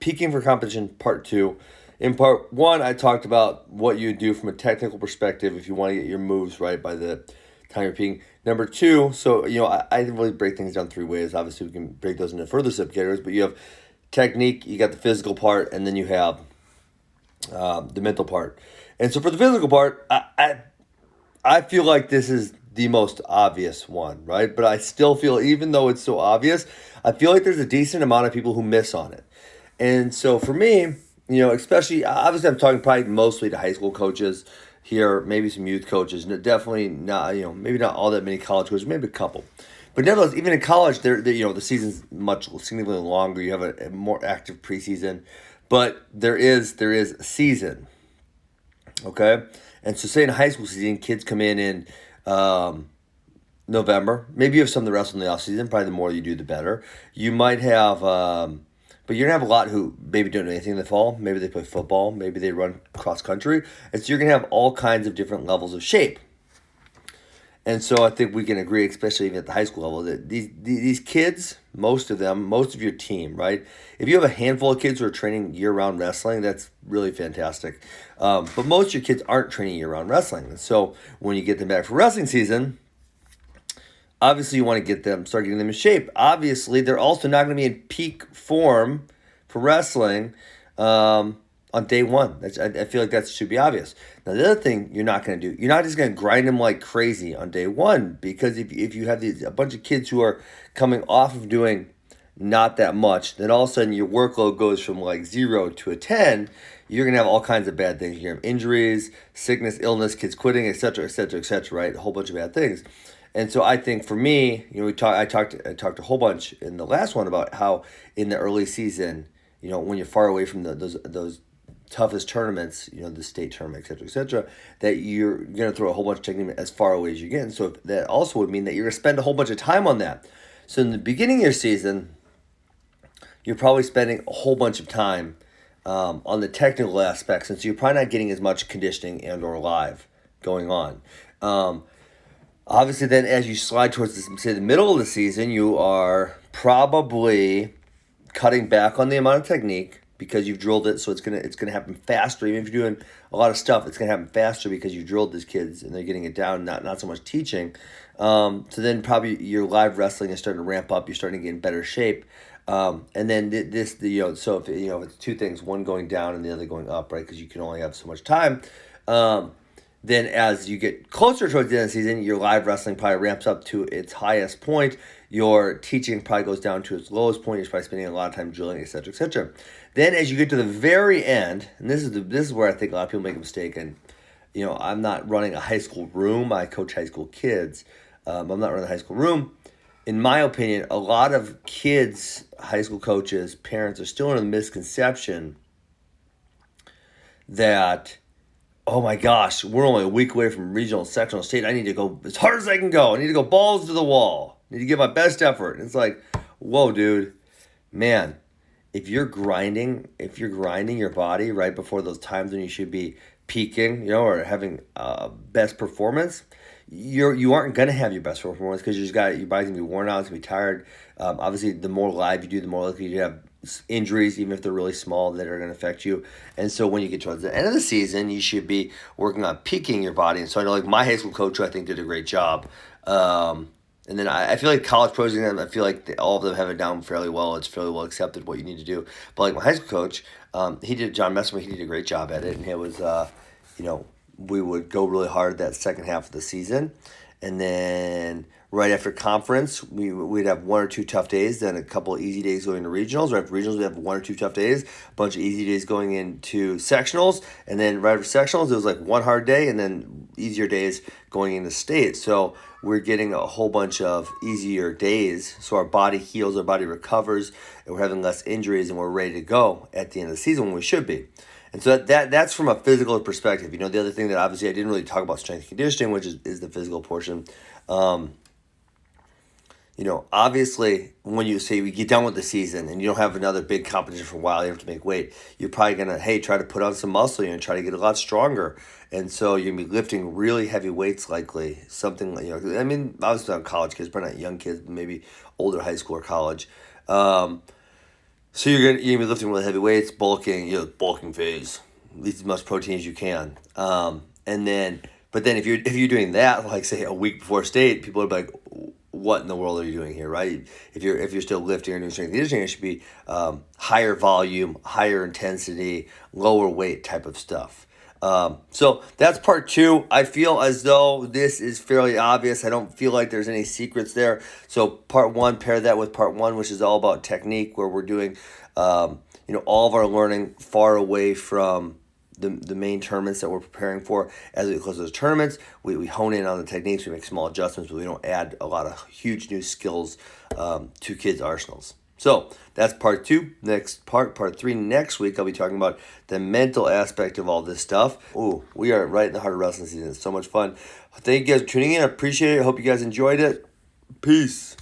peaking for competition, part 2. In part 1, I talked about what you do from a technical perspective if you want to get your moves right by the time you're peaking. Number 2, so I really break things down 3 ways. Obviously, we can break those into further subcategories, but you have technique, you got the physical part, and then you have the mental part. And so for the physical part, I feel like this is the most obvious one, right? But I still feel, even though it's so obvious, I feel like there's a decent amount of people who miss on it. And so for me, especially, obviously I'm talking probably mostly to high school coaches here, maybe some youth coaches, definitely not, maybe not all that many college coaches, maybe a couple. But nevertheless, even in college, the season's much significantly longer. You have a more active preseason, but there is a season, okay? And so say in high school season, kids come in November. Maybe you have some of the rest in the off season. Probably the more you do, the better. You might have, but you're going to have a lot who maybe don't do anything in the fall. Maybe they play football. Maybe they run cross country. And so you're going to have all kinds of different levels of shape. And so I think we can agree, especially even at the high school level, that these kids, most of your team, right? If you have a handful of kids who are training year-round wrestling, that's really fantastic. But most of your kids aren't training year-round wrestling. And so when you get them back for wrestling season, obviously you want to start getting them in shape. Obviously, they're also not going to be in peak form for wrestling on day one. I feel like that should be obvious. Now, the other thing you're not going to do, you're not just going to grind them like crazy on day one, because if you have a bunch of kids who are coming off of doing not that much, then all of a sudden your workload goes from like 0 to a 10, you're going to have all kinds of bad things. You're going to have injuries, sickness, illness, kids quitting, et cetera, right? A whole bunch of bad things. And so I think for me, I talked a whole bunch in the last one about how in the early season, when you're far away from those toughest tournaments, the state tournament, et cetera, that you're going to throw a whole bunch of technique as far away as you can. So that also would mean that you're going to spend a whole bunch of time on that. So in the beginning of your season, you're probably spending a whole bunch of time on the technical aspects, and so you're probably not getting as much conditioning and or live going on. Obviously, then as you slide towards the middle of the season, you are probably cutting back on the amount of technique because you've drilled it, so it's gonna happen faster. Even if you're doing a lot of stuff, it's gonna happen faster because you drilled these kids and they're getting it down, not so much teaching. So then probably your live wrestling is starting to ramp up. You're starting to get in better shape. And then so if it's two things, one going down and the other going up, right? Because you can only have so much time. Then as you get closer towards the end of the season, your live wrestling probably ramps up to its highest point. Your teaching probably goes down to its lowest point. You're probably spending a lot of time drilling, et cetera, et cetera. Then as you get to the very end, and this is where I think a lot of people make a mistake, and I'm not running a high school room. I coach high school kids. I'm not running a high school room. In my opinion, a lot of kids, high school coaches, parents are still in the misconception that, oh my gosh, we're only a week away from regional, sectional, state. I need to go as hard as I can go. I need to go balls to the wall. I need to give my best effort. And it's like, whoa, dude, man, if you're grinding your body right before those times when you should be peaking, or having best performance, you aren't going to have your best performance because your body's going to be worn out, it's going to be tired. Obviously, the more live you do, the more likely you have injuries, even if they're really small, that are going to affect you. And so when you get towards the end of the season, you should be working on peaking your body. And so I know, like, my high school coach, who I think did a great job. And then I feel like college pros, I feel like all of them have it down fairly well. It's fairly well accepted what you need to do. But like my high school coach, John Messmer, he did a great job at it. And it was, we would go really hard that second half of the season. And then right after conference, we'd have 1 or 2 tough days, then a couple of easy days going to regionals. Right after regionals, we'd have 1 or 2 tough days, a bunch of easy days going into sectionals. And then right after sectionals, it was like one hard day and then easier days going into state. So we're getting a whole bunch of easier days. So our body heals, our body recovers, and we're having less injuries, and we're ready to go at the end of the season when we should be. And so that's from a physical perspective. The other thing that obviously I didn't really talk about strength and conditioning, which is the physical portion. Obviously when you say we get done with the season and you don't have another big competition for a while, you have to make weight, you're probably going to, try to put on some muscle, try to get a lot stronger. And so you're going to be lifting really heavy weights likely, something like, obviously not college kids, probably not young kids, but maybe older high school or college. So you're gonna be lifting really heavy weights, bulking, bulking phase, eat as much protein as you can, and then but then if you're doing that like say a week before state, people are like, what in the world are you doing here, right? If you're still lifting or doing strength conditioning, it should be higher volume, higher intensity, lower weight type of stuff. So that's part two. I feel as though this is fairly obvious. I don't feel like there's any secrets there. So part one, pair that with part one, which is all about technique, where we're doing, all of our learning far away from the main tournaments that we're preparing for. As we close those tournaments, we hone in on the techniques, we make small adjustments, but we don't add a lot of huge new skills to kids' arsenals. So that's part two. Next part three, next week, I'll be talking about the mental aspect of all this stuff. Ooh, we are right in the heart of wrestling season. It's so much fun. Thank you guys for tuning in. I appreciate it. I hope you guys enjoyed it. Peace.